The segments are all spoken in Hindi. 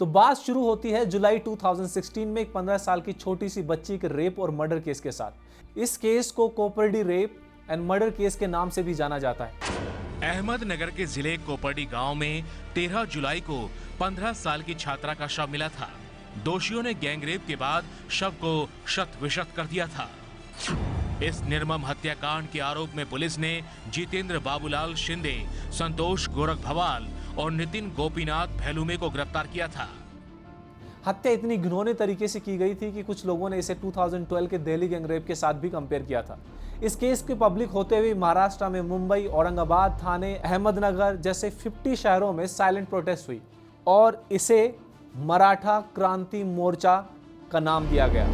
तो बात शुरू होती है जुलाई 2016 में एक 15 साल की छोटी सी बच्ची के रेप और मर्डर केस के साथ। इस केस को Kopardi rape and murder case के नाम से भी जाना जाता है। अहमदनगर के जिले कोपर्डी गांव में 13 जुलाई को 15 साल की छात्रा का शव मिला था। दोषियों ने गैंगरेप के बाद शव को शत-विशत कर दिया था। इस निर्मम हत्याकांड के आरोप में पुलिस ने जितेंद्र बाबूलाल शिंदे, संतोष गोरख भवाल और नितिन गोपीनाथ भैलुमे को गिरफ्तार किया था। हत्या इतनी घिनौने तरीके से की गई थी कि कुछ लोगों ने इसे 2012 के दिल्ली गैंगरेप के साथ भी कंपेयर किया था। इस केस के पब्लिक होते हुए महाराष्ट्र में मुंबई, औरंगाबाद, थाने, अहमदनगर जैसे 50 शहरों में साइलेंट प्रोटेस्ट हुई और इसे मराठा क्रांति मोर्चा का नाम दिया गया।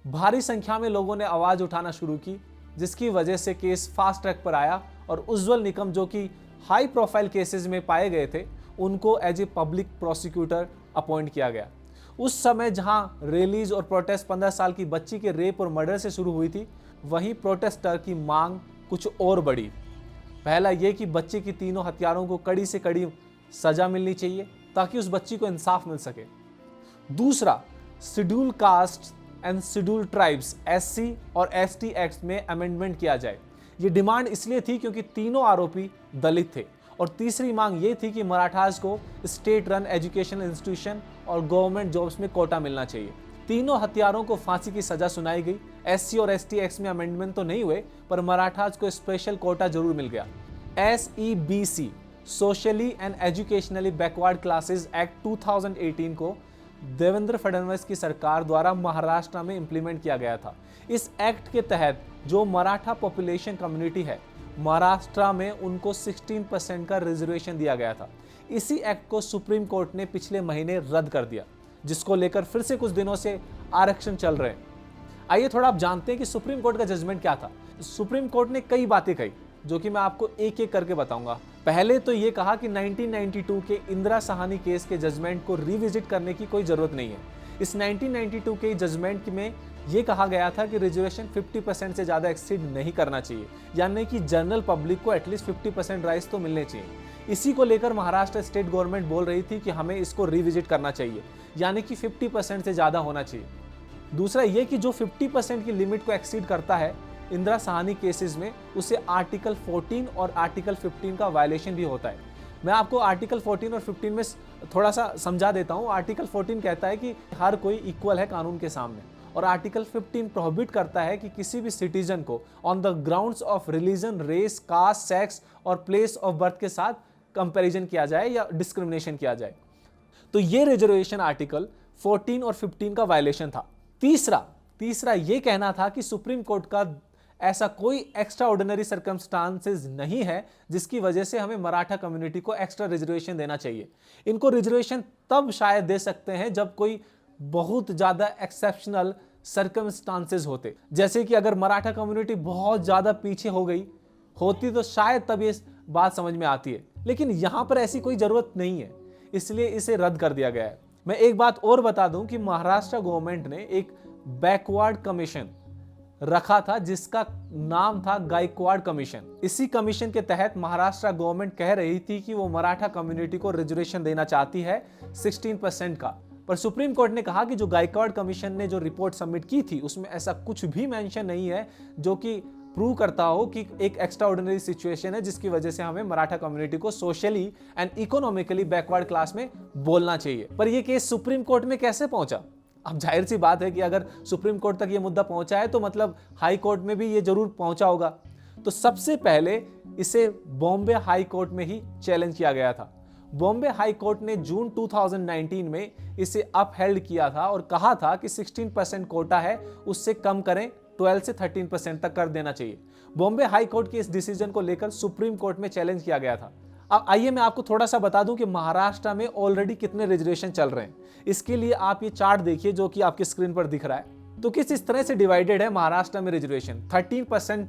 भारी संख्या में लोगों ने आवाज उठाना शुरू की, जिसकी वजह से केस फास्ट ट्रैक पर आया और उज्जवल निकम, जो कि हाई प्रोफाइल केसेस में पाए गए थे, उनको as a public prosecutor appoint किया गया। उस समय जहां रैलीज और प्रोटेस्ट 15 साल की बच्ची के रेप और मर्डर से शुरू हुई थी, वहीं प्रोटेस्टर की मांग कुछ और बढ़ी। पहला यह कि बच्चे की तीनों हत्यारों को कड़ी से कड़ी सजा मिलनी चाहिए ताकि उस बच्ची को इंसाफ मिल सके। दूसरा, schedule caste and schedule tribes SC और ST एक्ट में अमेंडमेंट किया जाए। ये डिमांड इसलिए थी क्योंकि तीनों आरोपी दलित थे। और तीसरी मांग ये थी कि मराठास को स्टेट रन एजुकेशन इंस्टीट्यूशन और गवर्नमेंट जॉब्स में कोटा मिलना चाहिए। तीनों हत्यारों को फांसी की सजा सुनाई गई। SC और ST एक्ट में अमेंडमेंट तो नहीं हुए, पर मराठास को स्पेशल कोटा जरूर मिल गया। SEBC socially and educationally backward classes act 2018 को देवेंद्र फडणवीस की सरकार द्वारा महाराष्ट्र में इंप्लीमेंट किया गया था। इस एक्ट के तहत जो मराठा पॉपुलेशन कम्युनिटी है, महाराष्ट्र में उनको 16% का रिजर्वेशन दिया गया था। इसी एक्ट को सुप्रीम कोर्ट ने पिछले महीने रद्द कर दिया, जिसको लेकर फिर से कुछ दिनों से आरक्षण चल रहे हैं। आइए थोड़ा आप जानते हैं कि सुप्रीम कोर्ट का जजमेंट क्या था। सुप्रीम कोर्ट ने कई बातें कही, जो कि मैं आपको एक एक करके बताऊंगा। पहले तो ये कहा कि 1992 के इंदिरा साहनी केस के जजमेंट को रिविजिट करने की कोई जरूरत नहीं है। इस 1992 के जजमेंट में ये कहा गया था कि रिजर्वेशन 50% से ज़्यादा एक्सीड नहीं करना चाहिए, यानी कि जनरल पब्लिक को एटलीस्ट 50% राइट्स तो मिलने चाहिए। इसी को लेकर महाराष्ट्र स्टेट गवर्नमेंट बोल रही थी कि हमें इसको रिविजिट करना चाहिए, यानी कि 50% से ज़्यादा होना चाहिए। दूसरा ये कि जो 50% की लिमिट को एक्सीड करता है इंदिरा साहनी केसेस में, उसे आर्टिकल 14 और आर्टिकल 15 का वायलेशन भी होता है। मैं आपको आर्टिकल 14 और 15 में थोड़ा सा समझा देता हूँ। आर्टिकल 14 कहता है कि हर कोई इक्वल है कानून के सामने, और आर्टिकल 15 प्रोहिबिट करता है कि किसी भी सिटीजन को on the grounds of religion, race, caste, sex और प्लेस ऑफ बर्थ के साथ कंपैरिजन किया जाए या डिस्क्रिमिनेशन किया जाए। तो ये रिजर्वेशन आर्टिकल 14 और 15 का वायलेशन था। तीसरा ये कहना था कि सुप्रीम कोर्ट का ऐसा कोई एक्स्ट्रा ऑर्डिनरी सर्कमस्टांसेस नहीं है जिसकी वजह से हमें मराठा कम्युनिटी को एक्स्ट्रा रिजर्वेशन देना चाहिए। इनको रिजर्वेशन तब शायद दे सकते हैं जब कोई बहुत ज्यादा एक्सेप्शनल सर्कमस्टांसेस होते, जैसे कि अगर मराठा कम्युनिटी बहुत ज्यादा पीछे हो गई होती तो शायद तब ये बात समझ में आती है, लेकिन यहां पर ऐसी कोई जरूरत नहीं है, इसलिए इसे रद्द कर दिया गया है। मैं एक बात और बता दूं कि महाराष्ट्र गवर्नमेंट ने एक बैकवर्ड कमीशन रखा था जिसका नाम था गायकवाड़ कमीशन। इसी कमीशन के तहत महाराष्ट्र गवर्नमेंट कह रही थी कि वो मराठा कम्युनिटी को रिजर्वेशन देना चाहती है 16% का, पर सुप्रीम कोर्ट ने कहा कि जो गायकवाड़ कमीशन ने जो रिपोर्ट सबमिट की थी उसमें ऐसा कुछ भी मेंशन नहीं है जो कि प्रूव करता हो कि एक एक्स्ट्रा ऑर्डिनरी सिचुएशन है जिसकी वजह से हमें मराठा कम्युनिटी को socially and economically backward class में बोलना चाहिए। पर यह केस सुप्रीम कोर्ट में कैसे पहुंचा? अब जाहिर सी बात है कि अगर सुप्रीम कोर्ट तक ये मुद्दा पहुंचा है तो मतलब हाई कोर्ट में भी ये जरूर पहुंचा होगा। तो सबसे पहले इसे बॉम्बे हाई कोर्ट में ही चैलेंज किया गया था। बॉम्बे हाई कोर्ट ने जून 2019 में इसे अपहेल्ड किया था और कहा था कि 16% कोटा है, उससे कम करें 12 से 13% तक कर देना चाहिए। बॉम्बे हाई कोर्ट के इस डिसीजन को लेकर सुप्रीम कोर्ट में चैलेंज किया गया था। अब आइए मैं आपको थोड़ा सा बता दूं कि महाराष्ट्र में ऑलरेडी कितने रिजर्वेशन चल रहे हैं। इसके लिए आप ये चार्ट देखिए जो कि आपकी स्क्रीन पर दिख रहा है। तो किस इस तरह से डिवाइडेड है महाराष्ट्र में रिजर्वेशन। 13%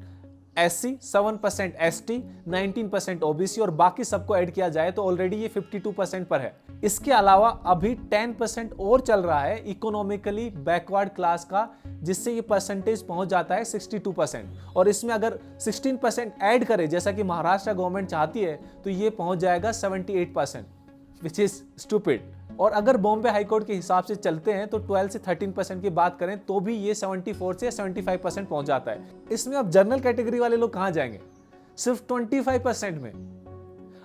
SC, 7% ST, 19% OBC और बाकी सबको ऐड किया जाए तो ऑलरेडी ये 52% पर है। इसके अलावा अभी 10% और चल रहा है इकोनॉमिकली बैकवर्ड क्लास का, जिससे ये परसेंटेज पहुंच जाता है 62%। और इसमें अगर 16% ऐड करें जैसा कि महाराष्ट्र गवर्नमेंट चाहती है तो ये पहुंच जाएगा 78%, विच इज स्टूपिड। और अगर बॉम्बे हाईकोर्ट के हिसाब से चलते हैं तो 12 से 13% की बात करें तो भी ये 74 से 75% पहुंच जाता है। इसमें अब जनरल कैटेगरी वाले लोग कहां जाएंगे? सिर्फ 25% में।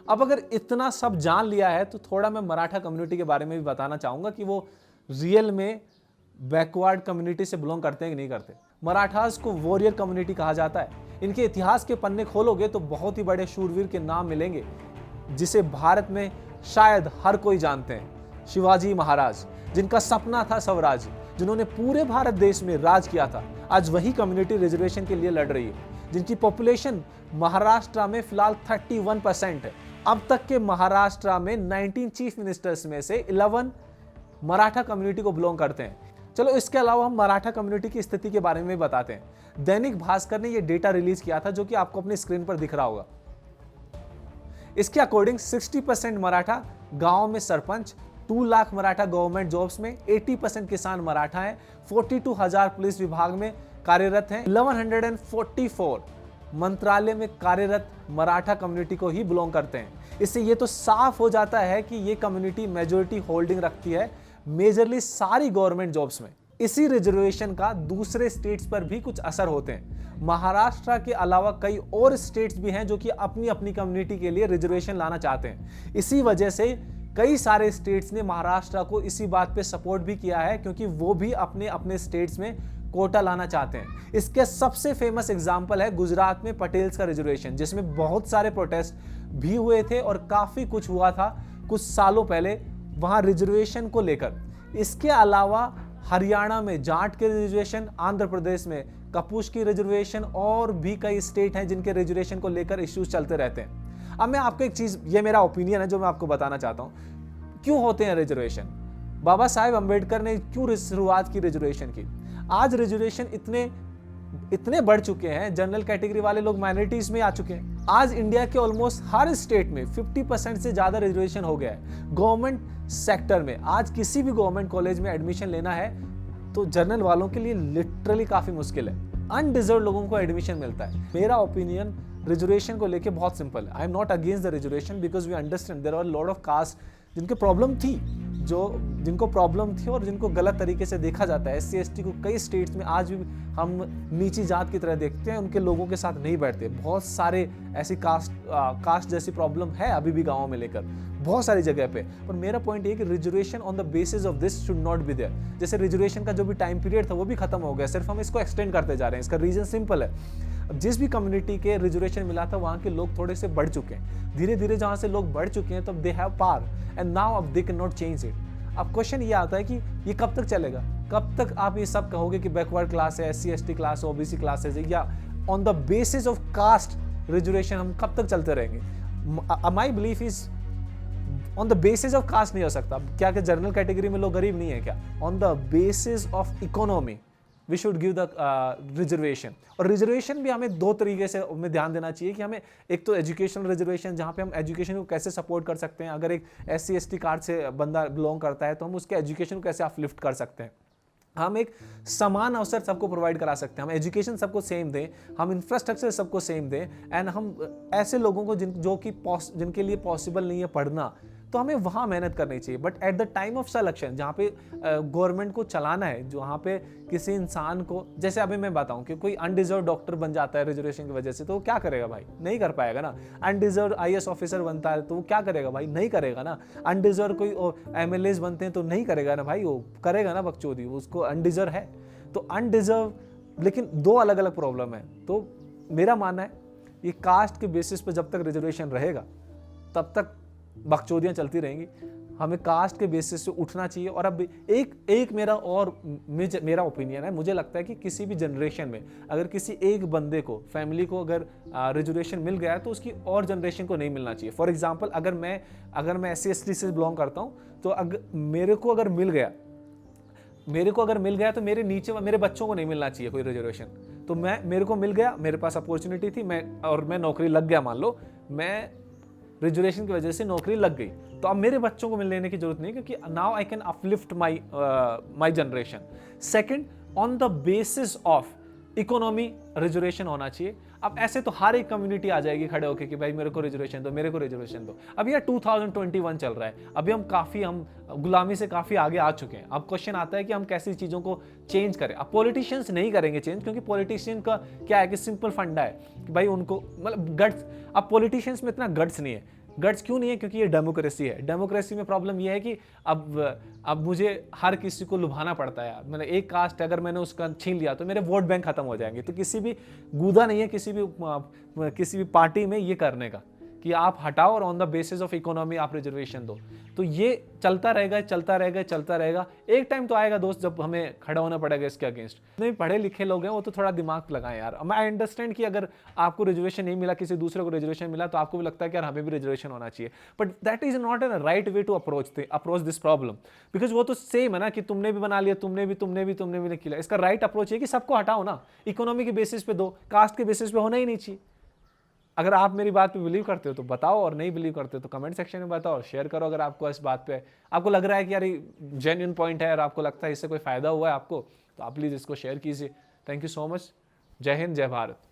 अब अगर इतना सब जान लिया है तो थोड़ा मैं मराठा कम्युनिटी के बारे में भी बताना चाहूंगा कि वो रियल में बैकवर्ड कम्युनिटी से बिलोंग करते हैं कि नहीं करते। मराठास को वॉरियर कम्युनिटी कहा जाता है। इनके इतिहास के पन्ने खोलोगे तो बहुत ही बड़े शूरवीर के नाम मिलेंगे जिसे भारत में शायद हर कोई जानते हैं। शिवाजी महाराज, जिनका सपना था स्वराज्य, जिन्होंने पूरे भारत देश में राज किया था, आज वही कम्युनिटी रिजर्वेशन के लिए लड़ रही है, जिनकी पॉपुलेशन महाराष्ट्र में फिलहाल 31% है। अब तक के महाराष्ट्र में 19 चीफ मिनिस्टर्स में से 11 मराठा कम्युनिटी को बिलोंग करते हैं। चलो इसके अलावा हम मराठा कम्युनिटी की स्थिति के बारे में बताते हैं। दैनिक भास्कर ने यह डेटा रिलीज किया था जो कि आपको अपनी स्क्रीन पर दिख रहा होगा। इसके अकॉर्डिंग 60% मराठा गांव में सरपंच, 2 लाख मराठा गवर्नमेंट जॉब्स में, 80% किसान मराठा हैं, 42,000 पुलिस विभाग में कार्यरत हैं, 1144 मंत्रालय में कार्यरत मराठा कम्युनिटी को ही बिलोंग करते हैं। इससे ये तो साफ हो जाता है कि ये कम्युनिटी मेजोरिटी होल्डिंग रखती है मेजरली सारी गवर्नमेंट जॉब्स में। इसी रिजर्वेशन का दूसरे स्टेट्स पर भी कुछ असर होते हैं। महाराष्ट्र के अलावा कई और स्टेट्स भी हैं जो कि अपनी अपनी कम्युनिटी के लिए रिजर्वेशन लाना चाहते हैं। इसी वजह से कई सारे स्टेट्स ने महाराष्ट्र को इसी बात पे सपोर्ट भी किया है, क्योंकि वो भी अपने अपने स्टेट्स में कोटा लाना चाहते हैं। इसके सबसे फेमस एग्जांपल है गुजरात में पटेल्स का रिजर्वेशन, जिसमें बहुत सारे प्रोटेस्ट भी हुए थे और काफी कुछ हुआ था कुछ सालों पहले वहां रिजर्वेशन को लेकर। इसके अलावा हरियाणा में जाट के रिजर्वेशन, आंध्र प्रदेश में कपूश की रिजर्वेशन और भी कई स्टेट हैं जिनके रिजर्वेशन को लेकर इश्यूज चलते रहते हैं। अब मैं आपको एक चीज, ये मेरा ओपिनियन है जो मैं आपको बताना चाहता हूं, क्यों होते हैं रिजर्वेशन? बाबा साहेब अंबेडकर ने क्यों शुरुआत की रिजर्वेशन की? आज रिजर्वेशन इतने बढ़ चुके हैं, जनरल कैटेगरी वाले लोग माइनॉरिटीज में आ चुके हैं। आज इंडिया के ऑलमोस्ट हर स्टेट में 50% से ज्यादा रिजर्वेशन हो गया है। गवर्नमेंट सेक्टर में आज किसी भी गवर्नमेंट कॉलेज में एडमिशन लेना है तो जनरल वालों के लिए लिटरली काफी मुश्किल है। अनडिजर्व लोगों को एडमिशन मिलता है। मेरा ओपिनियन रिजर्वेशन को लेके बहुत सिंपल है। I am not against the reservation because we understand there are lot of caste जिनके प्रॉब्लम थी, जिनको प्रॉब्लम थी और जिनको गलत तरीके से देखा जाता है। SC ST को कई स्टेट्स में आज भी हम नीची जात की तरह देखते हैं, उनके लोगों के साथ नहीं बैठते। बहुत सारे ऐसी कास्ट जैसी प्रॉब्लम है अभी भी गाँव में लेकर बहुत सारी जगह पे। पर मेरा पॉइंट ये कि reservation on the basis of this should not be there. जैसे रिजर्वेशन का जो भी टाइम पीरियड था वो भी खत्म हो गया, सिर्फ हम इसको एक्सटेंड करते जा रहे हैं। इसका रीजन सिंपल है, जिस भी कम्युनिटी के रिजर्वेशन मिला था वहां के लोग थोड़े से बढ़ चुके हैं। धीरे धीरे जहां से लोग बढ़ चुके हैं तो they have power and now अब they can not change it. अब क्वेश्चन ये आता है कि ये कब तक चलेगा? कब तक आप ये सब कहोगे कि बैकवर्ड क्लास है, SC ST क्लास है, OBC क्लासेस है, या on the basis of caste reservation हम कब तक चलते रहेंगे? My belief is on the basis of caste नहीं हो सकता। क्या जनरल कैटेगरी में लोग गरीब नहीं है क्या? On the basis of economy we should give the reservation. और रिजर्वेशन भी हमें 2 तरीके से हमें ध्यान देना चाहिए कि हमें एक तो एजुकेशनल रिजर्वेशन, जहाँ पे हम एजुकेशन को कैसे सपोर्ट कर सकते हैं। अगर एक SC ST कार्ड से बंदा बिलोंग करता है तो हम उसके एजुकेशन को कैसे अपलिफ्ट कर सकते हैं। हम एक समान अवसर सबको प्रोवाइड करा सकते हैं, हम एजुकेशन सबको सेम दें, हम इंफ्रास्ट्रक्चर सबको सेम दें, एंड हम ऐसे लोगों को जिनके लिए पॉसिबल नहीं है पढ़ना, तो हमें वहाँ मेहनत करनी चाहिए। But at the time of selection, जहाँ पे गवर्नमेंट को चलाना है, जहाँ पे किसी इंसान को, जैसे अभी मैं बताऊँ कि कोई अनडिजर्व डॉक्टर बन जाता है रिजर्वेशन की वजह से, तो वो क्या करेगा भाई? नहीं कर पाएगा ना। अनडिजर्व IAS ऑफिसर बनता है तो वो क्या करेगा भाई? नहीं करेगा ना। अनडिजर्व कोई MLAs बनते हैं तो नहीं करेगा ना भाई, वो करेगा ना बकचोदी, उसको अनडिजर्व है। तो अनडिजर्व, लेकिन 2 अलग अलग प्रॉब्लम है। तो मेरा मानना है ये कास्ट के बेसिस पर जब तक रिजर्वेशन रहेगा तब तक बकचोदियाँ चलती रहेंगी। हमें कास्ट के बेसिस से उठना चाहिए। और अब एक मेरा ओपिनियन है, मुझे लगता है कि किसी भी जनरेशन में अगर किसी एक बंदे को, फैमिली को अगर रिजर्वेशन मिल गया है तो उसकी और जनरेशन को नहीं मिलना चाहिए। फॉर एग्जांपल अगर मैं SC/ST से बिलोंग करता हूँ, तो मेरे को अगर मिल गया तो मेरे नीचे मेरे बच्चों को नहीं मिलना चाहिए कोई रिजर्वेशन। तो मेरे को मिल गया, मेरे पास अपॉर्चुनिटी थी, मैं नौकरी लग गया, मान लो मैं रिजर्वेशन की वजह से नौकरी लग गई, तो अब मेरे बच्चों को मिलने की जरूरत नहीं, क्योंकि now I can uplift my generation. Second, on the basis of economy reservation होना चाहिए। अब ऐसे तो हर एक कम्युनिटी आ जाएगी खड़े होकर कि भाई मेरे को रिजर्वेशन दो, मेरे को रिजर्वेशन दो। अब यार 2021 चल रहा है, अभी हम गुलामी से काफ़ी आगे आ चुके हैं। अब क्वेश्चन आता है कि हम कैसी चीज़ों को चेंज करें। अब पॉलिटिशियंस नहीं करेंगे चेंज, क्योंकि पॉलिटिशियन का क्या है कि सिंपल फंडा है कि भाई उनको मतलब गट्स, अब पॉलिटिशियंस में इतना गट्स नहीं है। गट्स क्यों नहीं है? क्योंकि ये डेमोक्रेसी है। डेमोक्रेसी में प्रॉब्लम ये है कि अब मुझे हर किसी को लुभाना पड़ता है। मतलब एक कास्ट अगर मैंने उसका छीन लिया तो मेरे वोट बैंक खत्म हो जाएंगे। तो किसी भी गूदा नहीं है किसी भी पार्टी में ये करने का कि आप हटाओ और on the basis of economy आप रिजर्वेशन दो। तो ये चलता रहेगा। एक टाइम तो आएगा दोस्त जब हमें खड़ा होना पड़ेगा इसके अगेंस्ट। जितने भी पढ़े लिखे लोग हैं वो तो थोड़ा दिमाग लगाएं यार। मैं अंडरस्टैंड कि अगर आपको रिजर्वेशन नहीं मिला, किसी दूसरे को रिजर्वेशन मिला, तो आपको भी लगता है कि यार हमें भी रिजर्वेशन होना चाहिए। But that is not an right way to approach this problem, because वो तो सेम है ना कि तुमने भी बना लिया, तुमने भी नहीं किया। इसका राइट अप्रोच है कि सबको हटाओ ना, इकोनॉमी के बेसिस पे दो, कास्ट के बेसिस पे होना ही नहीं चाहिए। अगर आप मेरी बात पे बिलीव करते हो तो बताओ, और नहीं बिलीव करते हो तो कमेंट सेक्शन में बताओ और शेयर करो। अगर आपको इस बात पे आपको लग रहा है कि यार जेन्युइन पॉइंट है और आपको लगता है इससे कोई फायदा हुआ है आपको, तो आप प्लीज़ इसको शेयर कीजिए। Thank you so much. जय हिंद, जय भारत।